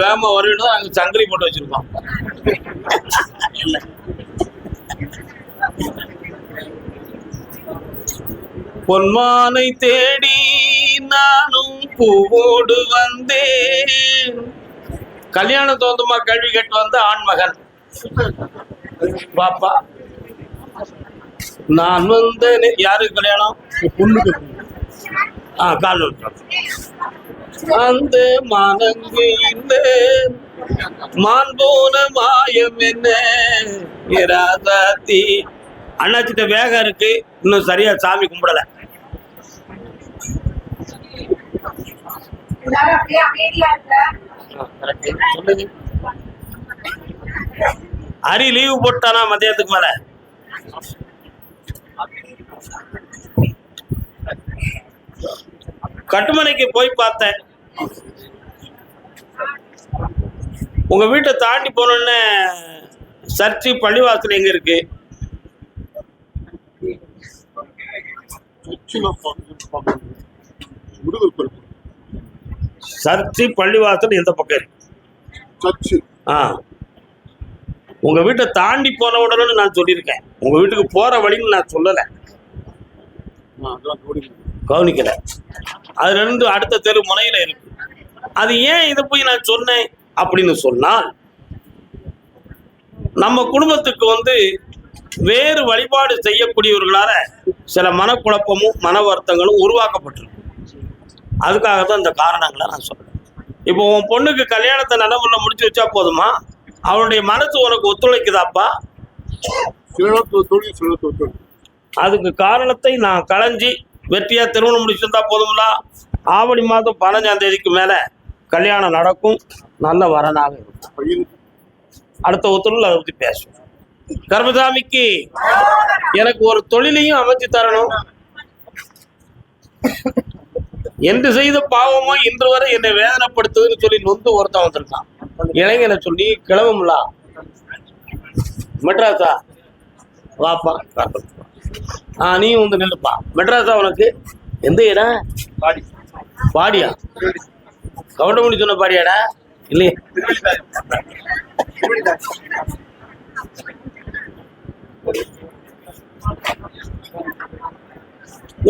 வேம வருடம் அங்க சங்கிலி போட்டு வச்சிருக்கோம். பொன்மானை தேடி நானும் பூவோடு வந்தேன். கல்யாணம் தோந்தமா கேள்வி கேட்டு வந்த ஆண்மகன் பாப்பா நான் வந்தேன். யாருக்கு கல்யாணம்? பொண்ணுக்கு. கால் அந்த மானங்கு இந்த மான் போன மாயம் என்ன ராதாத்தி. அண்ணாச்சிட்ட வேகம் இருக்கு, இன்னும் சரியா சாமி கும்பிடல. ஹரி லீவு போட்டானா மதியத்துக்கு மேல? கட்டுமனைக்கு போய் பார்த்தேன். உங்க வீட்டை தாண்டி போனோன்னு சர்ச்சு பள்ளிவாசல் எங்க இருக்கு? சர்ச்சு பள்ளிவாசல் எந்த பக்கம் இருக்கு? உங்க வீட்டை தாண்டி போன உடனே நான் சொல்லியிருக்கேன். உங்க வீட்டுக்கு போற வழின்னு நான் சொல்லல, கவனிக்கல. அது ரெண்டு அடுத்த தெரு முனையில இருக்கு. அது ஏன் இதை போய் நான் சொன்னேன் அப்படின்னு சொன்னால், நம்ம குடும்பத்துக்கு வேறு வழிபாடு செய்யக்கூடியவர்களால சில மனக்குழப்பமும் மன வருத்தங்களும் உருவாக்கப்பட்டிருக்கு. அதுக்காகத்தான் இந்த காரணங்களை நான் சொல்றேன். இப்போ உன் பொண்ணுக்கு கல்யாணத்தை நடைமுறை முடிச்சு வச்சா போதுமா? அவனுடைய மனசு உனக்கு ஒத்துழைக்குதாப்பா? அதுக்கு காரணத்தை நான் களைஞ்சி வெற்றியா திருமணம் முடிச்சிருந்தா போதும்ல. ஆவணி மாதம் 15ஆம் தேதிக்கு மேல கல்யாணம் நடக்கும், நல்ல வரனாக இருக்கும். அடுத்த ஒத்துழைப்பு அதை பத்தி பேசுவோம். கர்மசாமிக்கு எனக்கு ஒரு தொழிலையும் அமைச்சு தரணும். என்று செய்த பாவமோ இன்று வரை என்னை வேதனைப்படுத்துதுன்னு சொல்லி நொந்து ஒருத்தன் வந்திருக்கான். இளைஞனை சொல்லி கிளம்பும்ல, மெட்ராஸா வாப்பா, நீயும் நில்லுப்பா. மெட்ராஸா உனக்கு எந்த இடம்? பாடியா? கவுண்டமணி சொன்ன பாடியாடா? இல்லையே.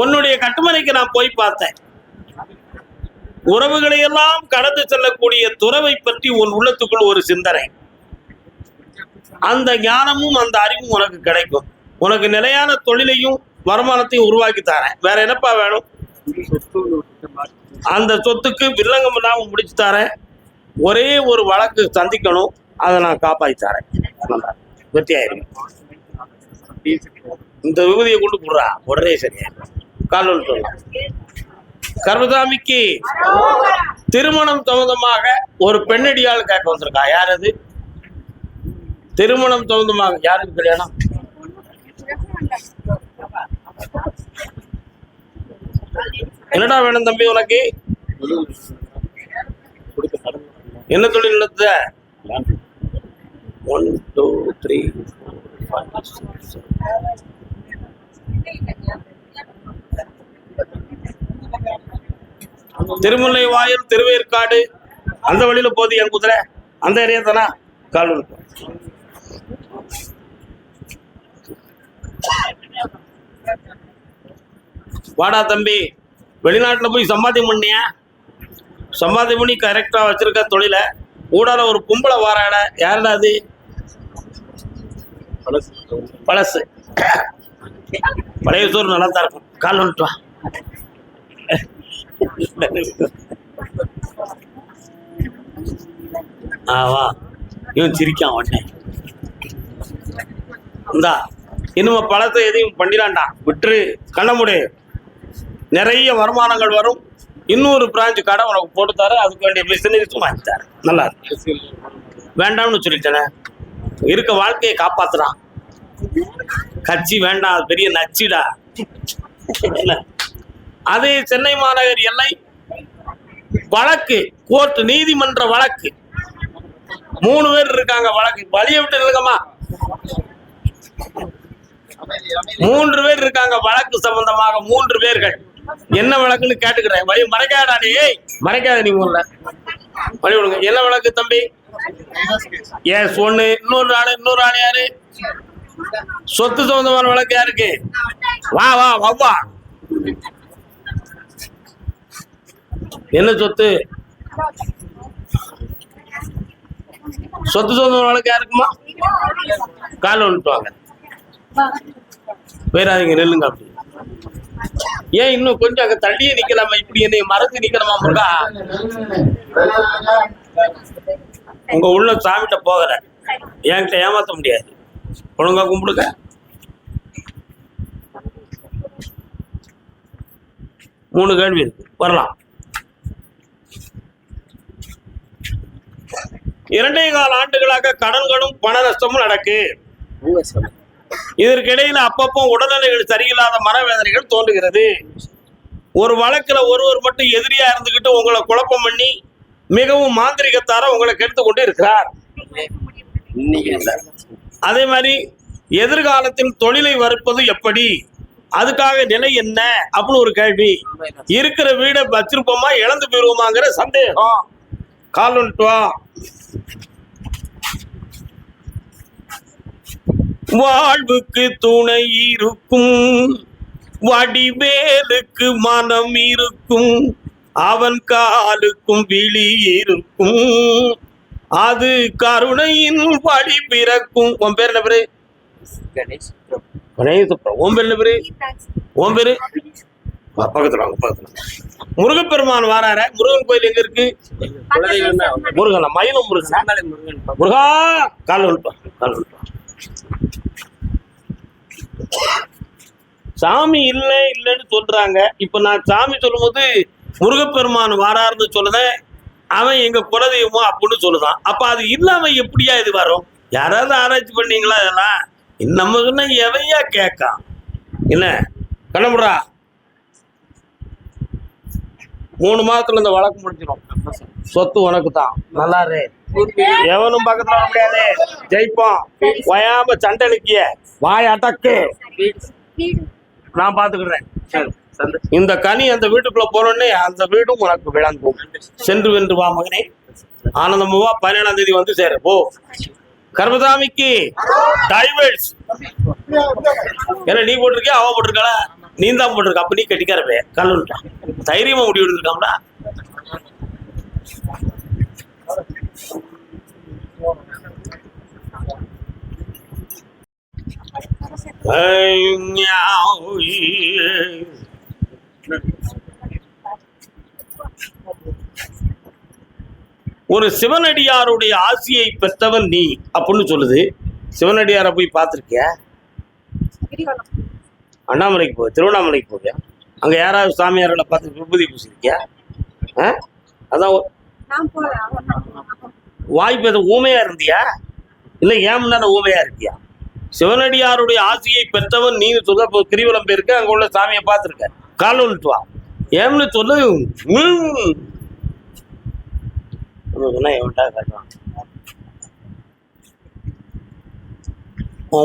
உன்னுடைய கட்டுமனைக்கு நான் போய் பார்த்தேன். உறவுகளை எல்லாம் கடந்து செல்லக்கூடிய துறவை பற்றி உன் உள்ளத்துக்குள் ஒரு சிந்தனை, அந்த ஞானமும் அந்த அறிவும் உனக்கு கிடைக்கும். உனக்கு நிலையான தொழிலையும் வருமானத்தையும் உருவாக்கி தரேன். வேற என்னப்பா வேணும்? அந்த சொத்துக்கு வில்லங்கம் இல்லாம முடிச்சு தரேன். ஒரே ஒரு வழக்கு சந்திக்கணும், அதை நான் காப்பாற்றி தரேன். வெற்றியாயிரும். இந்த விபதியை கொண்டு போடுறா, உடனே சரியா கால் சொல்லலாம். கர்மசாமிக்கு திருமணம் சம்பந்தமாக ஒரு பெண்ணடியால் கேட்க வந்திருக்கா. யார் அது? திருமணம் சம்பந்தமாக யாருக்கு கல்யாணம்? என்னடா வேணும் தம்பி உனக்கு? என்ன தொழில் நடத்த? 1 2 3 4 5 6 திருமுல்லை வாயில் திருவேற்காடு அந்த வழியில போகுது என் குதிரை. அந்த ஏரியா தானா? கால் வாடா தம்பி. வெளிநாட்டுல போய் சம்பாத்தியம் பண்ணியா? சம்பாத்தியம் பண்ணி கரெக்டா வச்சிருக்க தொழில ஊடால ஒரு கும்பலை வாராட. யாருடா அது? பழசு. பழைய சோறு நல்லா தான் இருக்கும். கால் வந்துட்டு வா. வா. இவன் சிரிக்கான் உடனே. இந்தா இனிமே பழத்தை எதையும் பண்ணிடாண்டா, விட்டுரு, கண்ணமுடி. நிறைய வருமானங்கள் வரும். இன்னொரு பிரான்ச் கடை உனக்கு போட்டு தர, அதுக்கு வேண்டிய பிசினஸும் வாங்கி தர. நல்லா இருக்கு. வேண்டாம்னு சொல்லிட்டேனே, இருக்க வாழ்க்கையை காப்பாத்துறான். கட்சி வேண்டாம், அது பெரிய நச்சிடா. அதே சென்னை மாநகர் எல்லை வழக்கு, கோர்ட், நீதிமன்ற வழக்கு. 3 பேர் இருக்காங்க வழக்கு. வழியை விட்டு இருக்கமா? 3 பேர் இருக்காங்க வழக்கு சம்பந்தமாக. 3 பேர்கள். என்ன வழக்குன்னு கேட்டுக்கிறேன். மறைக்காதா நீ? மறைக்காத நீ ஊர்ல வழி விடுங்க. என்ன வழக்கு தம்பி? எஸ் ஒண்ணு. இன்னொரு ஆள் யாரு? சொத்து சம்பந்தமான வழக்கு யாருக்கு? வா வா வா. என்ன சொத்து? சொத்து சம்பந்தமான வழக்கு யாருக்குமா? கால் வந்துட்டுவாங்க. போயிடாதீங்க, நெல்லுங்க. அப்படி ஏன் இன்னும் கொஞ்சம் அங்க தள்ளியே நிக்கலாமா? இப்படி என்னை மறந்து நிக்கலாமா முருகா? உங்க உள்ள சாமிட்ட போகிற என்கிட்ட ஏமாத்த முடியாது. ஒழுங்கா கும்பிடுங்க. மூணு கேள்வி இருக்கு, வரலாம். 2.25 ஆண்டுகளாக கடன்களும் பண நஷ்டமும் நடக்கு. இதற்கிடையில அப்பப்போ உடல்நிலைகள் சரியில்லாத மனவேதனைகள் தோன்றுகிறது. ஒரு வழக்குல ஒருவர் மட்டும் எதிரியா இருந்துகிட்டு உங்களை குழப்பம் பண்ணி மிகவும் மாந்திரிகத்தார உங்களை கெடுத்து கொண்டு இருக்கிறார். அதே மாதிரி எதிர்காலத்தில் தொழிலை வறுப்பது எப்படி, அதுக்காக நிலை என்ன அப்படின்னு ஒரு கேள்வி. இருக்கிற வீடை வச்சிருப்போமா இழந்து போயிருவோமாங்கிற சந்தேகம். கால் வந்துட்டுவா. வாழ்வுக்கு துணை இருக்கும், வடிவேலுக்கு மனம் இருக்கும், அவன் காலுக்கும் விழி இருக்கும், அது கருணையின் வழி பிறக்கும். உன் பேர் என்ன பேரு? கணேஷ். உன் பேர் என்ன பேரு? உன் பேரு? பக்கத்துல முருகப்பெருமான் வாரார. முருகன் கோயில் எங்க இருக்கு? முருகன் மயிலும் முருகன். முருகா கால் வந்துட்டோம். சாமி இல்லைன்னு சொல்றாங்க. இப்ப நான் சாமி சொல்லும் போது முருகப்பெருமான் வாராருன்னு சொல்லுதேன். அவன் எங்க குலதெய்வமோ அப்படின்னு சொல்லுதான். அப்ப அது இல்லாம எப்படியா இது வரும்? யாராவது ஆராய்ச்சி பண்ணீங்களா? இதெல்லாம் நம்ம சொன்ன எவையா கேட்கா? என்ன கண்ணமுடா, 3 மாதத்துல இந்த வழக்கு முடிஞ்சிடும். சொத்து உனக்கு தான். நல்லா இரு. எவனும் பக்கத்துல வர முடியாது. ஜெயிப்போம். வயாம சண்டை நிக்கிய வாய் அடக்கு. நான் பாத்துக்கிறேன். இந்த கனி அந்த வீட்டுக்குள்ள போனோடனே அந்த வீடும் உனக்கு விளங்கும். சென்று வென்று வா மகனே. ஆனந்தமுவா 17ஆம் தேதி வந்து சேர போ. கர்மசாமிக்கு டைவர்ஸ். ஏன்னா நீ போட்டிருக்கியா அவ போட்டிருக்காளா? நீ தான் போட்டிருக்க. அப்ப நீ கட்டிக்காரவே கல்லுட்டான். தைரியமா முடிவு எடுத்துருக்காம்டா. ஒரு சிவனடியாருடைய ஆசியை பெற்றவன் நீ அப்படின்னு சொல்லுது. சிவனடியாரை போய் பார்த்திருக்கியா? அண்ணாமலைக்கு போக, திருவண்ணாமலைக்கு போக, அங்க யாராவது சாமியார்களை பார்த்து விபூதி பூசிருக்கியா? அதான் வாய்ப்பு. எதுவும் ஊமையா இருந்தியா? இல்ல ஏம்னா ஊமையா இருக்கியா? சிவனடியாருடைய ஆசியை பெற்றவன் நீ சொல்ல. கிரிவலம் போயிருக்க, அங்க உள்ள சாமியை பார்த்திருக்க. கால் வந்துட்டு வா. ஏம்னு சொல்லு. எவன்டா காட்டுவான்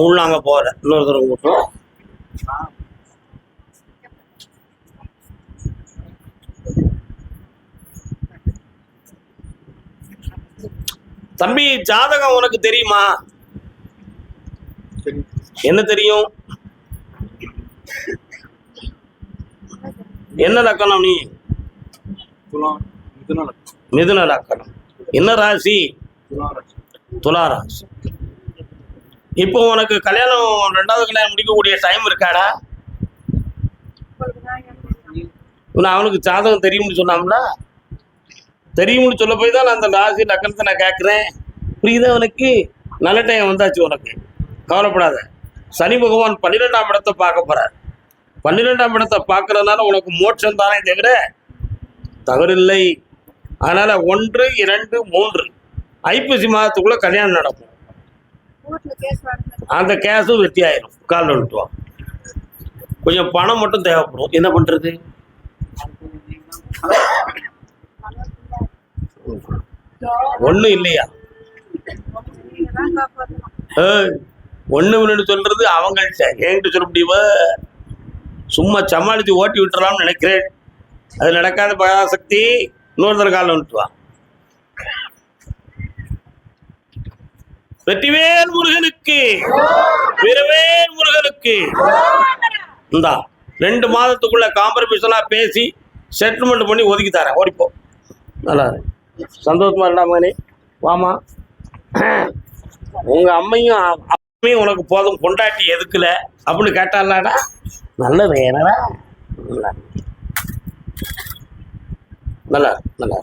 உள்ள அங்க போற. இன்னொரு தடவை கூட்டம். தம்பி ஜாதகம் உனக்கு தெரியுமா? என்ன தெரியும்? என்ன லக்கணம்? நீ மிதுன லக்கணம். என்ன ராசி? துலா ராசி. இப்போ உனக்கு கல்யாணம் 2வது கல்யாணம் முடிக்கக்கூடிய டைம் இருக்காடா? அவனுக்கு ஜாதகம் தெரியும்னு சொன்னாம்ல. தெரியும்னு சொல்ல போய் தான் நான் அந்த ராசி லக்கணத்தை நான் கேட்கிறேன். புரியுதா உனக்கு? நல்ல டைம் வந்தாச்சு உனக்கு. கவலைப்படாத. சனி பகவான் 12ஆம் இடத்தை பார்க்க போறார். 12ஆம் இடத்தை பார்க்கறதுனால உனக்கு மோட்சம் தானே தவிர தவறில்லை. அதனால 1, 2, 3 ஐப்பசி மாதத்துக்குள்ள கல்யாணம் நடக்கும். அந்த கேஸும் வெற்றி ஆயிரும். கால் வந்துட்டுவான். கொஞ்சம் பணம் மட்டும் தேவைப்படும். என்ன பண்றது? ஒண்ணும் இல்லையா? ஒண்ணு சொல்றது அவங்கள்ட்ட. என்கிட்ட சொல்ல முடியுமா? சும்மா சமாளித்து ஓட்டி விட்டுறலாம்னு நினைக்கிறேன். அது நடக்காத பராசக்தி. இன்னொருத்தர் காலில் வந்துட்டுவா. வெற்றிவேல் முருகனுக்கு, வீரவேல் முருகனுக்கு. இந்தா 2 மாதத்துக்குள்ள காம்ப்ரமைஸா பேசி செட்டில்மெண்ட் பண்ணி ஒதுக்கி தரேன். ஓடிப்போ. நல்லா சந்தோஷமா இருந்தா மகனே. வாமா. உங்க அம்மையும் அப்பையும் உனக்கு போதும், பொண்டாட்டி எதுக்குல அப்படின்னு கேட்டாலாடா. நல்லது என்னடா. நல்லா நல்லா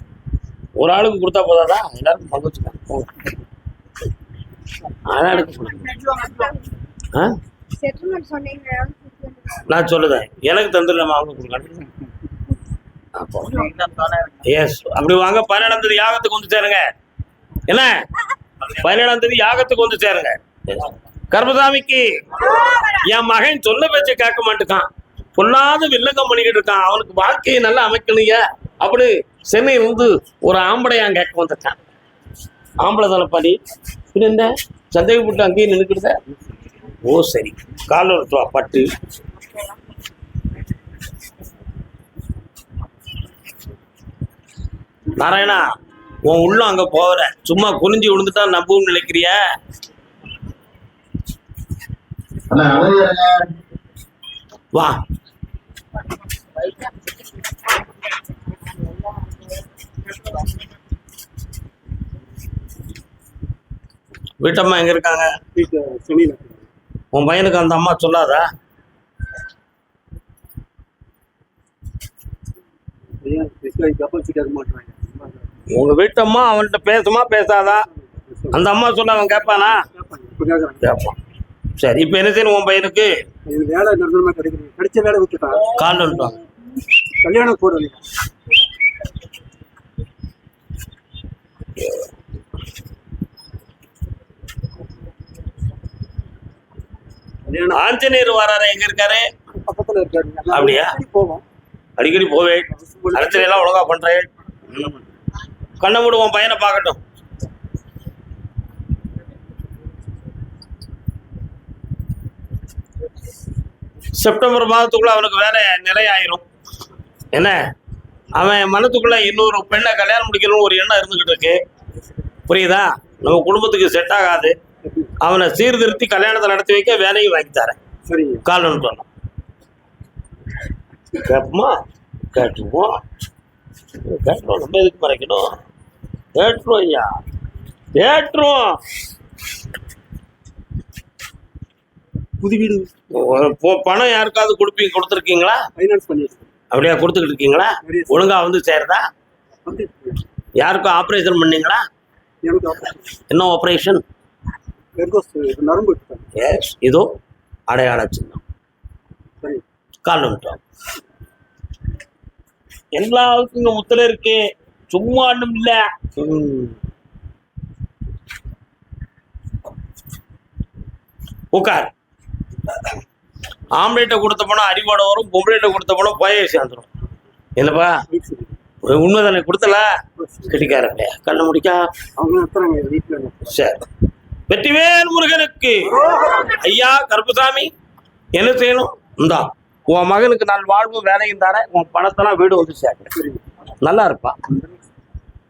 ஒரு ஆளுக்கு கொடுத்தா போதாதா? எல்லாருக்கும் பங்கு வச்சுக்க. நான் சொல்லுதேன் எனக்கு தந்துடலாமா அவங்க கொடுக்க. எஸ் அப்படி வாங்க. 17ஆம் தேதி யாகத்துக்கு வந்து சேருங்க. என்ன 17ஆம் தேதி யாகத்துக்கு வந்து சேருங்க. கர்மசாமிக்கு என் மகன் சொல்ல பேச்ச கேட்க மாட்டேக்கான், பொல்லாத வில்லங்கம் பண்ணிக்கிட்டு இருக்கான், அவனுக்கு வாழ்க்கையை நல்லா அமைக்கணுங்க அப்படி சென்னையில் வந்து ஒரு ஆம்படையான் கேட்க வந்துட்டான். ஆம்பளை தலைப்பாடி இந்த சந்தேகப்பட்டு அங்கேயே நின்றுக்கிட்ட. ஓ சரி, கால ஒருத்துவா பட்டு. நாராயணா உன் உள்ள அங்க போற, சும்மா குறிஞ்சி விழுந்துட்டா நம்பவும் நினைக்கிறிய? வா. வீட்டம்மா எங்க இருக்காங்க? உன் பையனுக்கு அந்த அம்மா சொல்லாதா? உங்க வீட்டம்மா அவன்கிட்ட பேசுமா பேசாதா? அந்த அம்மா சொல்ல அவன் கேட்பானா? கேட்பான். சரி, இப்ப என்ன செய்யணும் உன் பையனுக்கு? வேலை கிடைச்ச வேலை விட்டுட்டான். கால் வந்துட்டாங்க. கல்யாணம் போடுறது ஆஞ்சநேயர் வராரு, எங்க இருக்காரு? பக்கத்துல இருக்காரு. அப்படியா? போவோம், அடிக்கடி போவேன். அர்ச்சனை எல்லாம் ஒழுங்கா பண்றேன். கண்ணை மூடுவோம், பையனை பார்க்கட்டும். செப்டம்பர் மாதத்துக்குள்ள அவனுக்கு வேலை நிலையாயிரும். என்ன அவன் மனத்துக்குள்ள இன்னொரு பெண்ணை கல்யாணம் முடிக்கணும்னு ஒரு எண்ணம் இருந்துகிட்டு இருக்கு. புரியுதா? நம்ம குடும்பத்துக்கு செட் ஆகாது. அவனை சீர்திருத்தி கல்யாணத்தை நடத்தி வைக்க வேலையும் வாங்கி தரேன். சரி, காலன்னு சொன்னான். கேட்போமா? கேட்டுருவோம். கேட்டுருவோம். நம்ம எதுக்கு மறைக்கணும்? கேட்டுருவோம் ஐயா, கேட்டுருவோம். புது வீடு பணம் யாருக்காவது கொடுத்துருக்கீங்களா? ஃபைனான்ஸ் பண்ணிருக்கேன். அப்படியா? கொடுத்துக்கிட்டு இருக்கீங்களா? ஒழுங்கா வந்து சேருதா? யாருக்கும் ஆப்ரேஷன் பண்ணீங்களா? என்ன ஆப்ரேஷன்? நரம்பு. எஸ், இதோ அடையாள சின்னம். கால் வந்துட்டோம். எல்லாருக்கும் இங்க முத்திரை இருக்கு, சும்மா ஒண்ணும் இல்ல. உட்கார். ஆம்லேட்டை கொடுத்த போனா அடிபாடு வரும், பொம்பளேட்டை கொடுத்த போனா போயே சேர்ந்துடும். என்னப்பா உண்மைதானே? கொடுத்தல கெட்டிக்காரங்க கண்ண முடிக்கா அவங்க வீட்டுல. சரி, வெற்றிவேல் முருகனுக்கு. ஐயா கருப்புசாமி என்ன செய்யணும்? இந்தா உன் மகனுக்கு நான் வாழ்வு வேலையும் தரேன், உன் பணத்தெல்லாம் வீடு வந்து சேர்க்கிறேன். நல்லா இருப்பா.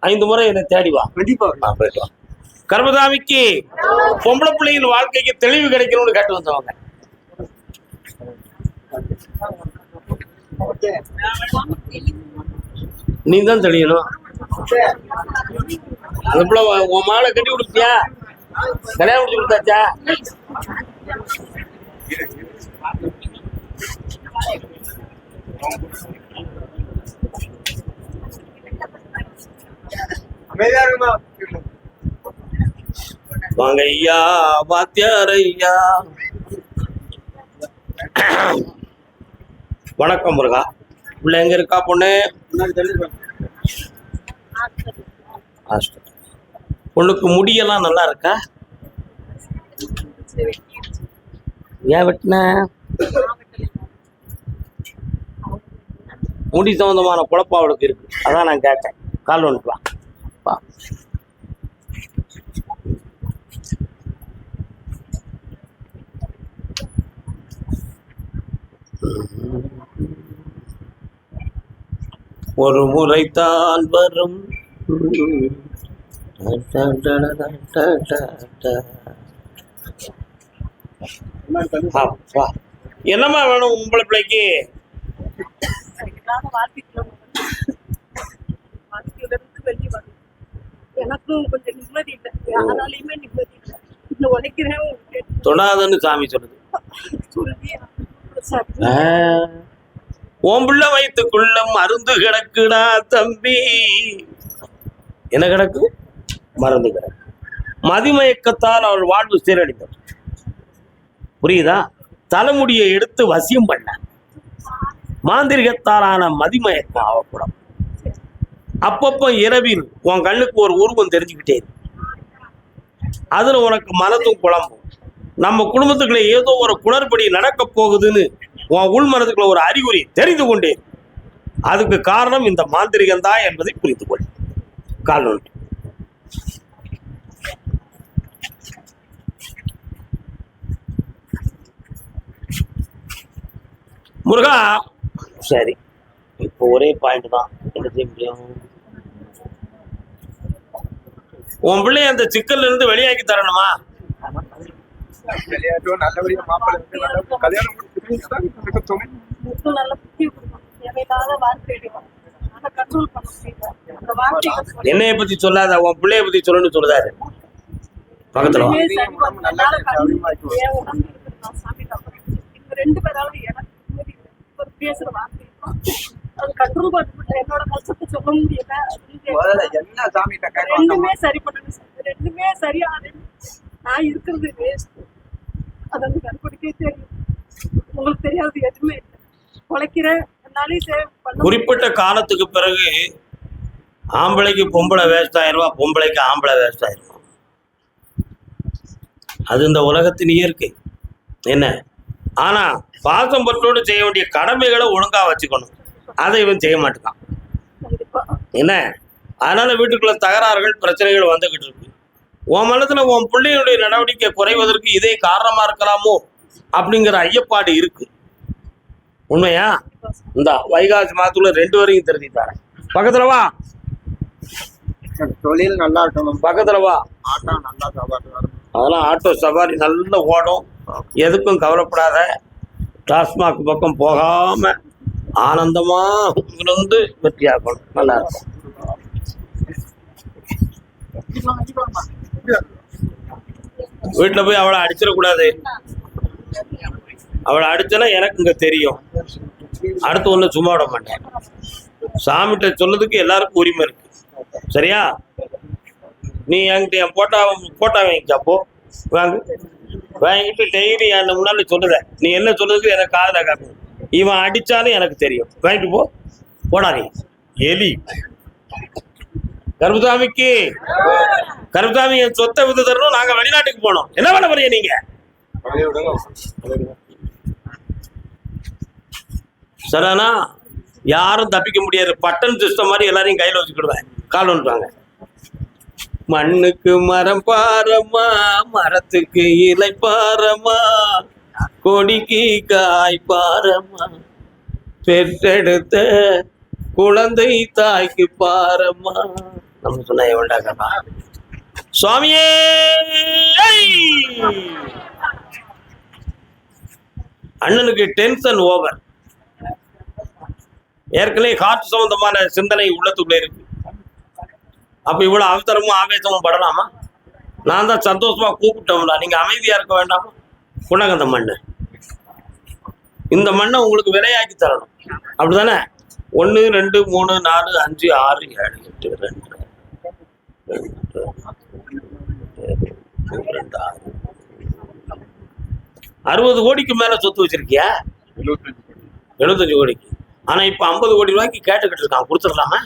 5 முறை என்னை தேடி வா. கண்டிப்பா போயிட்டு வா. கருப்புசாமிக்கு பொம்பளை பிள்ளையின் வாழ்க்கைக்கு தெளிவு கிடைக்கணும்னு கேட்டு வந்தவங்க. நீ தான் தெளியணும். உன் மாலை கட்டி கொடுத்தியா? கல்யாணம் முடிச்சு கொடுத்தாச்சா? வாங்க ஐயா, வாத்தியார் ஐயா. வணக்கம் முருகா. உள்ள எங்க இருக்கா பொண்ணு? பொண்ணுக்கு முடியெல்லாம் நல்லா இருக்கா? ஏன் வெட்டின? முடி சம்பந்தமான குழப்பம் அவளுக்கு இருக்கு, அதான் நான் கேட்டேன். கால் வந்துட்டு வா. ஒரு முறைத்தான் வரும் அப்பா. என்னம்மா வேணும் உங்களை பிள்ளைக்கு? எனக்கும் கொஞ்சம் நிம்மதி இல்லை, யாராலையுமே நிம்மதி இல்லை. இந்த உழைக்கிறேன் தொடாதன்னு சாமி சொல்லுது. சொல்லி உன் பிள்ளை வயிற்றுக்குள்ள மருந்து கிடக்குடா தம்பி. என்ன கிடக்கு? மருந்து கிடக்கு. மதிமயக்கத்தால் அவள் வாழ்வு சீரழிந்தது. புரியுதா? தலைமுடியை எடுத்து வசியம் பண்ண மாந்திரிகத்தாலான மதிமயக்கம் அவக்கூடம். அப்பப்போ இரவில் உன் கண்ணுக்கு ஒரு உருவம் தெரிஞ்சுக்கிட்டே இருக்கு. அதுல உனக்கு மனதும் குழம்பும். நம்ம குடும்பத்துக்குள்ள ஏதோ ஒரு குளறுபடி நடக்க போகுதுன்னு உன் உள் மனதுக்குள்ள ஒரு அறிகுறி தெரிந்து கொண்டே. அதுக்கு காரணம் இந்த மாந்திரிகம் தான் என்பதை புரிந்து கொள். கால் நோட்டு. முருகா, சரி, இப்போ ஒரே பாயிண்ட் தான். என்ன செய்ய முடியும்? உன் பிள்ளைய அந்த சிக்கல்ல இருந்து வெளியாக்கி தரணுமா? நல்லபடியா மாப்பிள்ளை கல்யாணம் நல்ல புத்தி கொடுக்கணும். தேவையில்லாத வார்த்தைகள் அதை கண்ட்ரோல் பண்ண முடியல. அந்த வார்த்தைகள் என்னைய பத்தி சொல்லாத, உன் பிள்ளைய பத்தி சொல்லணும்னு சொல்லுதாரு பக்கத்துல வா. என் உடம்பு இருக்குது, நான் சாமி காப்பேன். இந்த ரெண்டு பேராலும் எனக்கு நிம்மதி இல்லை. ஒரு பேசுற வார்த்தை அது கண்ட்ரோல் பண்ண என்னோட கஷ்டத்தை சொல்ல முடியல. ரெண்டுமே சரி பண்ணுங்க சார், ரெண்டுமே சரியாது. நான் இருக்கிறது வேஸ்ட். அது வந்து கண்டுபிடிக்கவே தெரியும். உங்களுக்கு தெரியாது எதுவுமே இல்லை. உழைக்கிறேன், என்னாலையும் சேவ் பண்ண. குறிப்பிட்ட காலத்துக்கு பிறகு ஆம்பளைக்கு பொம்பளை வேஸ்ட் ஆயிருவா, பொம்பளைக்கு ஆம்பளை வேஸ்ட் ஆயிருவா. அது இந்த உலகத்தின் இயற்கை. என்ன ஆனா பாசம் பற்றோடு செய்ய வேண்டிய கடமைகளை ஒழுங்கா வச்சுக்கணும். அதை இவன் செய்ய மாட்டான். கண்டிப்பா என்ன அதனால வீட்டுக்குள்ள தகராறுகள் பிரச்சனைகள் வந்துகிட்டு இருக்கு. உன் மனத்துல உன் பிள்ளைகளுடைய நடவடிக்கை குறைவதற்கு இதே காரணமா இருக்கலாமோ அப்படிங்கிற ஐயப்பாடு இருக்கு. உண்மையா? இந்த வைகாசி மாதத்துல 2 வரையும் தெரிஞ்சுட்டாரேன். பக்கத்துல வா. தொழில் நல்லா இருக்கணும். பக்கத்துல வா. ஆட்டோ நல்லா சவாரி. அதெல்லாம் ஆட்டோ சவாரி நல்லா ஓடும். எதுக்கும் கவலைப்படாத. டாஸ்மாக் பக்கம் போகாம ஆனந்தமா இருந்து வெற்றியாக்கணும். நல்லா இருக்கும். வீட்டுல போய் அவளை அடிச்சிடக்கூடாது. அவளை அடிச்சனா எனக்கு இங்க தெரியும். அடுத்து ஒண்ணு சும்மா விட மாட்டேன். சாமிகிட்ட சொல்லதுக்கு எல்லாருக்கும் உரிமை இருக்கு. சரியா? நீ என்கிட்ட என் போட்டா வாங்கிக்கப்போ வாங்கிட்டு டெய்லி என் முன்னாடி சொல்லுத. நீ என்ன சொல்றதுக்கு எனக்கு காதுல கேட்கும். இவன் அடிச்சாலும் எனக்கு தெரியும். வாங்கிட்டு போ. போடா நீ எலி. கருப்புசாமிக்கு கருப்புசாமி என் சொத்தை வித்து தரணும். நாங்க வெளிநாட்டுக்கு போனோம். என்ன பண்ண போறீங்க நீங்க? சரிண்ணா? யாரும் தப்பிக்க முடியாது. பட்டன் சிஸ்டம் மாதிரி எல்லாரையும் கையில வச்சுக்கிடுவேன். கால் வந்துட்டாங்க. மண்ணுக்கு மரம் பாரமா, மரத்துக்கு இலை பாரமா, கொடிக்கு காய் பாரமா, பெற்றெடுத்த குழந்தை தாய்க்கு பாரமா. நம்ம சொன்ன எவன்டாக்கா சுவாமியே. அண்ணனுக்கு டென்ஷன் ஓவர். ஏற்கனவே ஹார்ட் சம்பந்தமான சிந்தனை உள்ளத்துக்குள்ள இருக்கு. அப்ப இவ்வளவு அவசரமும் ஆவேசமும் படலாமா? நான் தான் சந்தோஷமா கூப்பிட்டோம்ல. நீங்க அமைதியா இருக்க வேண்டாமா? புனங்க இந்த மண்ணு. இந்த மண்ணை உங்களுக்கு விலையாக்கி தரணும். அப்படிதானே? 1 2 3 4 5 6 7 8 2 60 கோடிக்கு மேல சொத்து வச்சிருக்கியா? 75 கோடிக்கு. ஆனா இப்ப 50 கோடி ரூபாய்க்கு கேட்டுக்கிட்டு இருக்கான். கொடுத்துடலாமா?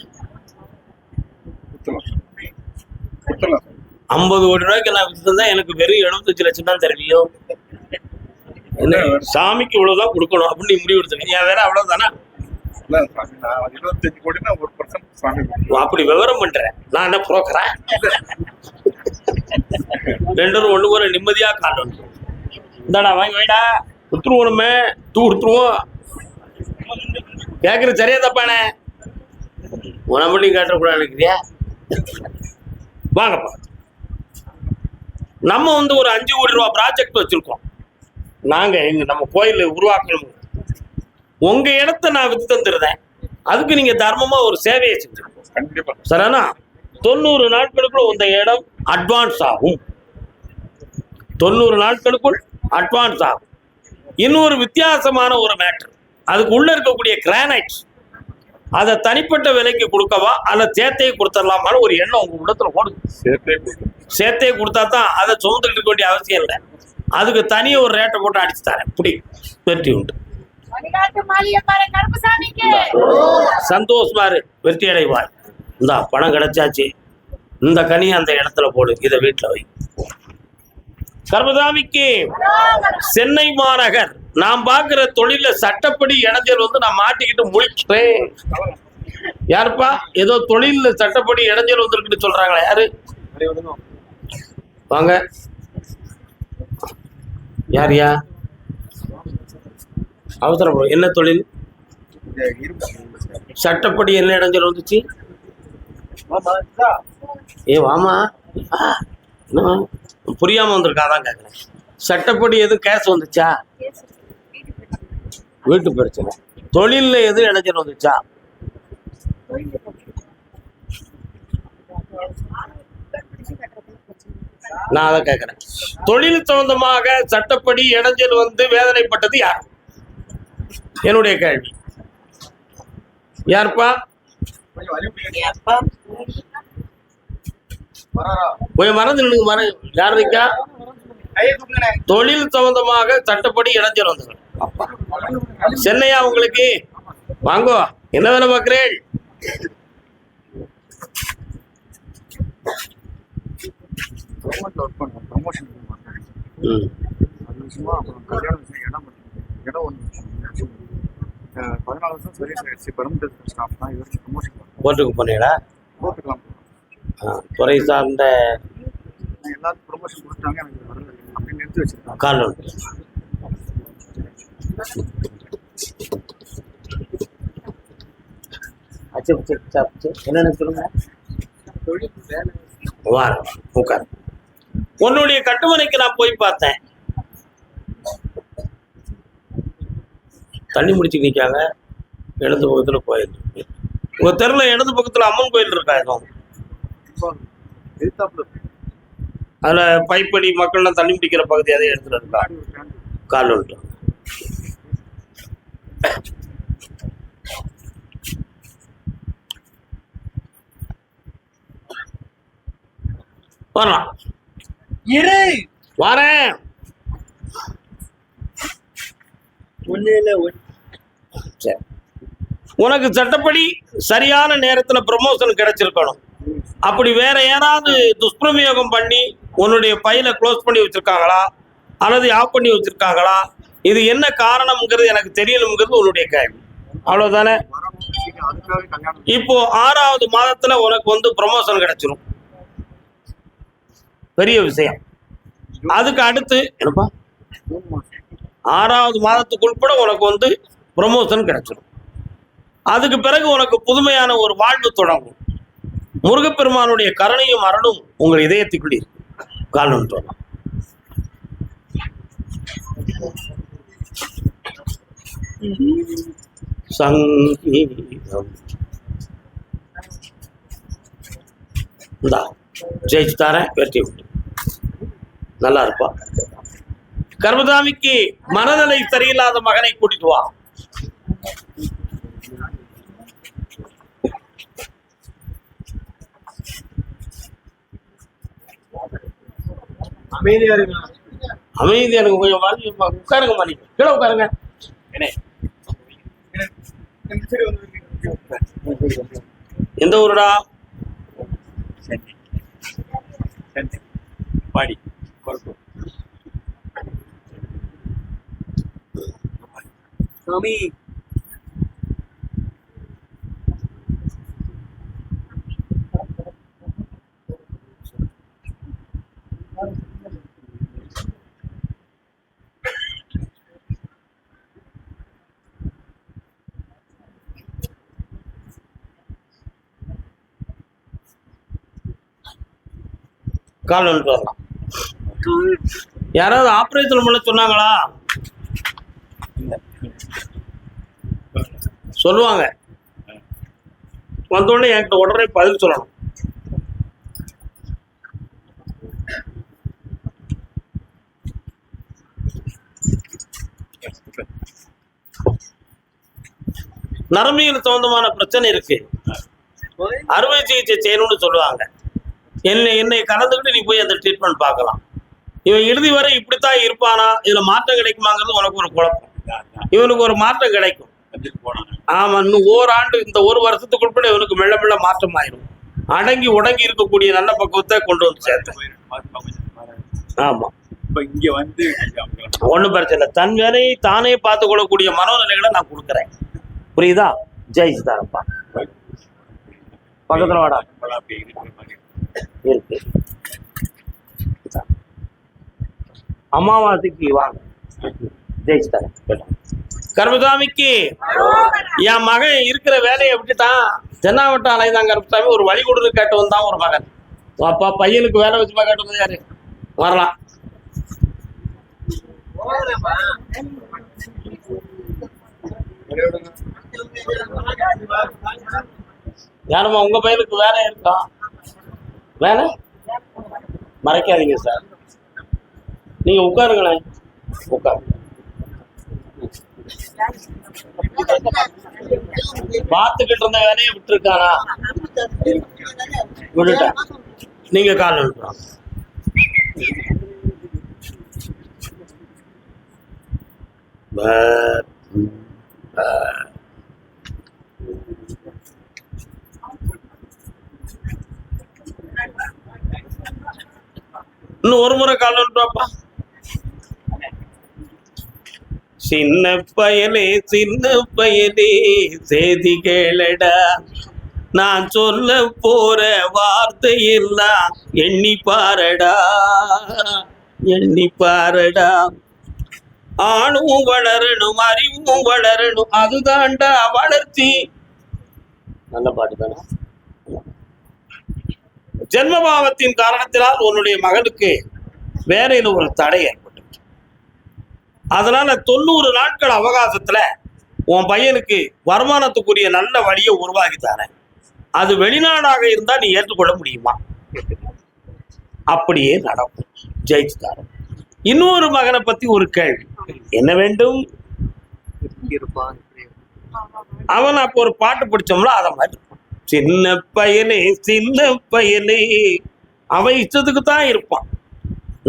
50 கோடி ரூபாய்க்கு நான் வித்துதான் எனக்கு வெறும் 75 லட்சம் தான் தருவியோ? என்ன சாமிக்கு இவ்வளவுதான் கொடுக்கணும் அப்படின்னு நீ முடிவு எடுத்துக்க. வேற அவ்வளவுதானா? 25 கோடினா 1% அப்படி விவரம் பண்றேன். நான் என்ன புரோக்கறேன்? 2 ஒண்ணு போல நிம்மதியா காட்டணும். இந்தாடா வாங்கி வைடா. கொடுத்துருவோமே. கொடுத்துருவோம். கேட்கறது சரியா தப்பானே? உன மட்டும் கேட்டக்கூடாது நினைக்கிறியா? வாங்கப்பா. நம்ம வந்து ஒரு 5 கோடி ரூபா ப்ராஜெக்ட் வச்சிருக்கோம். நாங்க நம்ம கோயில் உருவாக்கணும். உங்க இடத்த நான் வித்து தந்துருந்தேன். அதுக்கு நீங்க தர்மமா ஒரு சேவையை செஞ்சிருக்கோம். கண்டிப்பா சரிண்ணா? 90 நாட்களுக்குள்ள இந்த இடம் அட்வான்ஸ் ஆகும். 90 நாட்களுக்குள் அட்வான்ஸ் ஆகும். இன்னொரு வித்தியாசமான ஒரு மேட்டர், அதுக்கு உள்ள இருக்கக்கூடிய கிரானைட்ஸ் அதை தனிப்பட்ட விலைக்கு கொடுக்கவா அல்ல சேர்த்தையே கொடுத்துடலாமான்னு ஒரு எண்ணம் உங்க இடத்துல ஓடுது. சேர்த்தையே கொடுத்தா தான் அதை சுமந்துக்கிட்டு இருக்க வேண்டிய அவசியம் இல்லை. அதுக்கு தனியாக ஒரு ரேட்டை போட்டு அடிச்சு தரேன். இப்படி வெற்றி உண்டு. சந்தோஷமா இரு, வெற்றி அடைவாய். இந்த பணம் கிடைச்சாச்சு, இந்த கனி அந்த இடத்துல போடு, இதை வீட்டில் வை. கர்மசாமிக்கு சென்னை மாநகர் நான் பார்க்கிற தொழில சட்டப்படி இடைஞ்சல் வந்து நான் மாட்டிக்கிட்டு முடிச்சிட்டேன். யாருப்பா ஏதோ தொழில சட்டப்படி இடைஞ்சல் வந்துருக்குன்னு சொல்றாங்களா? யாரு வாங்க, யாரியா? அவசரம். என்ன தொழில்? சட்டப்படி என்ன இடைஞ்சல் வந்துச்சு? ஏ வாமா, புரியாம வந்திருக்காதான் கேட்குறேன். சட்டப்படி எதுவும் கேஸ் வந்துச்சா? வீட்டு பிரச்சனை. தொழில்ல எதுவும் இடைஞ்சல் வந்துச்சா? நான் அதை கேட்கிறேன். தொழில் சம்பந்தமாக சட்டப்படி இடைஞ்சல் வந்து வேதனைப்பட்டது யார்? என்னுடைய கேள்வி. யாருப்பா? போய் மறந்து யார் இருக்கா? தொழில் சம்பந்தமாக சட்டப்படி இடைஞ்சல் வந்தது. சென்னையா உங்களுக்கு? வாங்கோ, என்ன வேலை பார்க்கிறேன்? கோர்ட்டுக்கு போனீங்களா? துறை சார்ந்த எல்லாரும் ப்ரொமோஷன் கொடுத்தாங்க, எனக்கு வரல அப்படின்னு நிறுத்தி வச்சிருக்காங்க. காரணம் என்னன்னு சொல்லுங்க. உட்கார். உன்னுடைய கட்டுமனைக்கு நான் போய் பார்த்தேன். தண்ணி முடிச்சு நிற்காங்க. இடது பக்கத்துல கோயில் இருக்கு. உங்க தெருல இடது பக்கத்துல அம்மன் கோயில் இருக்கா? எதுவும் அதுல பைப்படி மக்கள்லாம் தண்ணி பிடிக்கிற பகுதி அதே இடத்துல இருக்கா? கால் விட்டு வரலாம். வரேன். சரி, உனக்கு சட்டப்படி சரியான நேரத்துல ப்ரமோஷன் கிடைச்சிருக்கணும். அப்படி வேற யாராவது துஷ்பிரயோகம் பண்ணி உன்னுடைய பையில க்ளோஸ் பண்ணி வச்சிருக்காங்களா அல்லது ஆஃப் பண்ணி வச்சிருக்காங்களா? இது என்ன காரணம்ங்கிறது எனக்கு தெரியணுங்கிறது உன்னுடைய கேள்வி. அவ்வளவுதானே? இப்போ 6வது மாதத்துல உனக்கு வந்து ப்ரமோஷன் கிடைச்சிரும். பெரிய விஷயம். அதுக்கு அடுத்து என்னப்பா, 6வது மாதத்துக்குள்பட உனக்கு வந்து ப்ரமோஷன் கிடைச்சிடும். அதுக்கு பிறகு உனக்கு புதுமையான ஒரு வாழ்வு தொடங்கும். முருகப்பெருமானுடைய கருணையும் அருளும் உங்கள் இதயத்துக்குள் இருக்கு. காரணம் சொல்லலாம். சங்கீதம் ஜெயிச்சு தாரேன். வெற்றி உண்டு. நல்லா இருப்பா. கர்மசாமிக்கு மனநிலை சரியில்லாத மகனை கூட்டிட்டு வா. அமைதியா இருக்கு. அமைதியா இருக்கு. கொஞ்சம் உட்காருங்க. மாதிரி கீழே உட்காருங்க. எந்த ஊருடா? பாடி சாமி. கால் வந்துட்டு வரலாம். யாராவது ஆபரேஷன் பண்ண சொன்னாங்களா? சொல்லுவாங்க. வந்தோடனே என்கிட்ட உடனே பதில் சொல்லணும். நரம்பியல் சம்பந்தமான பிரச்சனை இருக்கு, அறுவை சிகிச்சை செய்யணும்னு சொல்லுவாங்க. என்னை கலந்துக்கிட்டு நீ போய் அந்த ட்ரீட்மெண்ட் பார்க்கலாம். இவன் இறுதி வரை இப்படித்தான் இருப்பானா, இதுல மாற்றம் கிடைக்குமாங்கிறது உனக்கு ஒரு குழப்பம். இவனுக்கு ஒரு மாற்றம் கிடைக்கும். ஆமா, இன்னும் ஓராண்டு, இந்த ஒரு வருஷத்துக்குள்ள இவனுக்கு மெல்ல மெல்ல மாற்றம் ஆயிடும். அடங்கி உடங்கி இருக்கக்கூடிய நல்ல பக்குவத்தை கொண்டு வந்து சேர்த்து. ஆமா, இங்க வந்து ஒண்ணும் பிரச்சனை இல்லை. தன் வேலையை தானே பார்த்து கொள்ளக்கூடிய மனோநிலைகளை நான் கொடுக்குறேன். புரியுதா? ஜெய் சிதாரப்பா. பக்கத்துல வாடா இருக்கு. அமாவாசைக்கு வாங்க. ஜெய் சிதாரம். கருப்பசாமிக்கு என் மகன் இருக்கிற வேலையை விட்டுட்டான், தென்னாவட்டம் அலைதான். கருப்பசாமி ஒரு வழி கொடுத்து கேட்டு வந்தான் ஒரு மகன். அப்பா பையனுக்கு வேலை வச்சுமா கேட்டு வந்தது யாரு? வரலாம். யாருமா உங்க பையனுக்கு வேலை இருக்கா? வேலை மறைக்காதீங்க சார். நீங்க உட்காருங்களேன், உட்காருங்க. பார்த்துக்கிட்டு இருந்த வேலையை விட்டுருக்கானா? விட்டுட்டேன். நீங்க கால் அனுப்புறாங்க. இன்னும் ஒரு முறை கால் அனுப்புறாப்பா. சின்ன பயலே செய்தி கேளடா, நான் சொல்ல போற வார்த்தையெல்லாம் எண்ணி பாரடா. ஆணும் வளரணும், அறிவும் வளரணும், அதுதான்டா வளர்ச்சி. நல்ல பாட்டு தானே. ஜென்மபாவத்தின் காரணத்தினால் உன்னுடைய மகனுக்கு வேலையில ஒரு தடை ஏற்பட்டு, அதனால 90 நாட்கள் அவகாசத்துல உன் பையனுக்கு வருமானத்துக்குரிய நல்ல வழியை உருவாக்கி தரேன். அது வெளிநாடாக இருந்தா நீ ஏற்றுக்கொள்ள முடியுமா? அப்படியே நடக்கும். ஜெயிச்சு தரேன். இன்னொரு மகனை பத்தி ஒரு கேள்வி. என்ன வேண்டும்? அவன் அப்போ ஒரு பாட்டு பிடிச்சோம்ல, அத மாதிரி சின்ன பையனே அவன் இஷ்டத்துக்கு தான் இருப்பான்,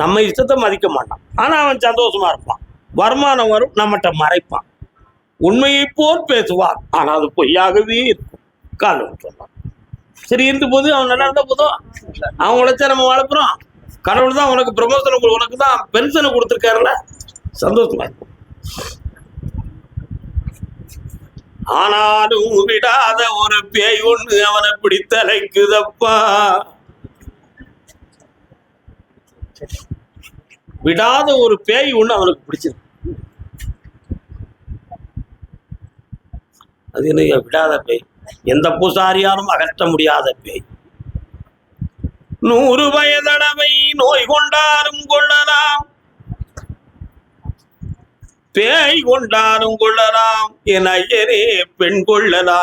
நம்ம இஷ்டத்தை மதிக்க மாட்டான். ஆனா அவன் சந்தோஷமா இருப்பான், வருமானம் வரும், நம்மகிட்ட மறைப்பான், உண்மையை போல் பேசுவான், ஆனா அது பொய்யாகவே இருக்கும். காலம் சொல்லலாம். சரி, இருந்து போது அவன் நல்லா இருந்தா போதும். அவன் உழைச்சா நம்ம வளர்ப்புறோம். கடவுள் தான் உனக்கு ப்ரமோஷன், உனக்கு தான் பென்ஷனை கொடுத்துருக்காருல்ல, சந்தோஷமா இருக்கும். ஆனாலும் விடாத ஒரு பேய் ஒண்ணு அவனை பிடித்தலைக்குதப்பா. விடாத ஒரு பேய் ஒண்ணு அவனுக்கு பிடிச்சிருக்கு. அது என்ன விடாத பேய்? எந்த பூசாரியாலும் அகற்ற முடியாத பேய். 100 வயதடவை நோய் கொண்டாலும் கொள்ளலாம், பேய் கொண்டாலும் கொள்ளலாம், என் ஐயரே பெண் கொள்ளலாகாதென்றான்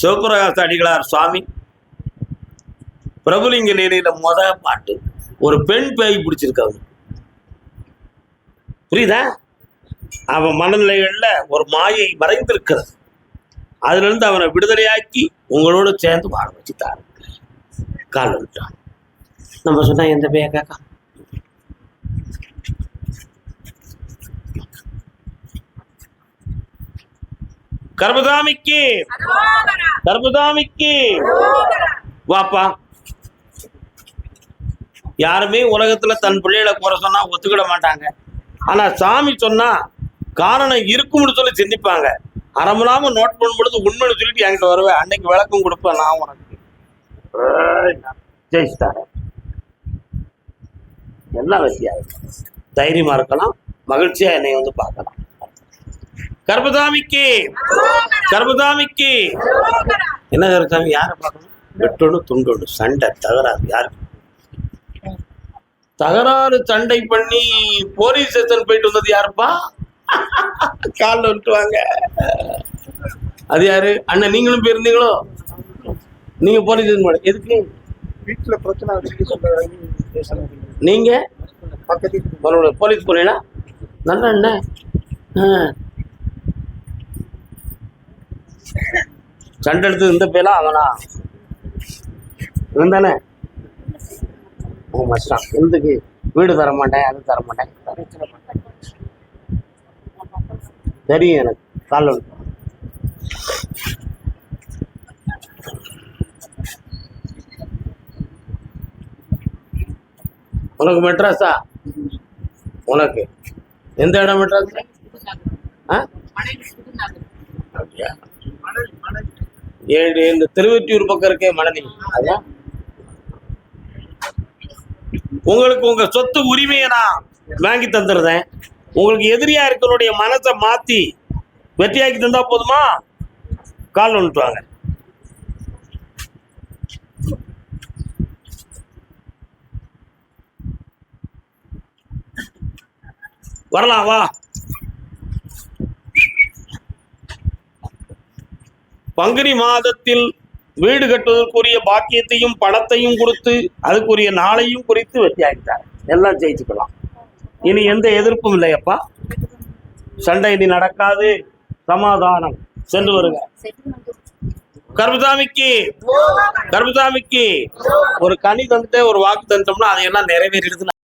சிவபிரகாச அடிகளார் சுவாமி. பிரபுலிங்க லீலையில பாட்டு ஒரு பெண் பேய் பிடிச்சிருக்காங்க. புரியுதா? அவன் மனநிலைகள்ல ஒரு மாயை மறைந்திருக்கிறது. அதுல இருந்து அவனை விடுதலையாக்கி உங்களோட சேர்ந்து வாழ வச்சுட்டாரு. கால் வந்துட்டான். நம்ம சொன்னா எந்த பேய கேக்கா? கர்மசாமிக்கு வாப்பா. யாருமே உலகத்துல தன் பிள்ளைகளை குறை சொன்னா ஒத்துக்கிட மாட்டாங்க. ஆனா சாமி சொன்னா காரணம் இருக்கும்னு சொல்லி சிந்திப்பாங்க. அறமுலாம நோட் பண்ணும் பொழுது உண்மைன்னு சொல்லிட்டு என்கிட்ட வருவேன். அன்னைக்கு விளக்கம் கொடுப்பேன் நான் உனக்கு. ஜெயிச்சிட்டாரு. எல்லாம் வெற்றியாயிருக்கும். தைரியமா இருக்கலாம், மகிழ்ச்சியா என்னை வந்து பார்க்கலாம். கர்மசாமிக்கு என்ன கருசாமி? யாரை பார்க்கணும்? வெட்டொன்னு துண்டொன்னு சண்டை தகராறு யாரு தகராறு சண்டை பண்ணி போலீஸ் ஸ்டேஷன் போயிட்டு வந்தது யாருப்பா காலில் விட்டுவாங்க அது யாரு அண்ணன் நீங்களும் போயிருந்தீங்களோ நீங்க போலீஸ் ஸ்டேஷன் எதுக்கு வீட்டுல பிரச்சனை இருக்குன்னு சொல்றாங்க பேசுறாங்க. நீங்க பக்கத்து போலீஸ் போறீங்களா நல்ல அண்ணன் சண்டை எடுத்து இந்த பேலா அவனா இருந்தானே மச்சான் எதுக்கு வீடு தர மாட்டேன் அது தர மாட்டேன் தெரியும் எனக்கு கால உனக்கு மெட்ராஸா உனக்கு எந்த இடம் மெட்ராஸ் அப்படியா ஏழு இந்த திருவெற்றியூர் பக்கம் இருக்கே மணலி அதான் உங்களுக்கு உங்க சொத்து உரிமையை நான் வாங்கி தந்துடுறேன் உங்களுக்கு எதிரியா இருக்கிறவருடைய மனசை மாத்தி வெற்றியாக்கி தந்தா போதுமா கால் வந்துட்டுவாங்க வரலாம் வா பங்குனி மாதத்தில் வீடு கட்டுவதற்குரிய பாக்கியத்தையும் பணத்தையும் கொடுத்து அதுக்குரிய நாளையும் குறித்து வெற்றியாகிட்டார் எல்லாம் ஜெயிச்சுக்கலாம் இனி எந்த எதிர்ப்பும் இல்லையப்பா சண்டை இனி நடக்காது சமாதானம் சென்று வருங்க கருப்புசாமிக்கு ஒரு கனி தந்துட்டு ஒரு வாக்கு தந்துட்டோம்னா அதையெல்லாம் நிறைவேறிடுது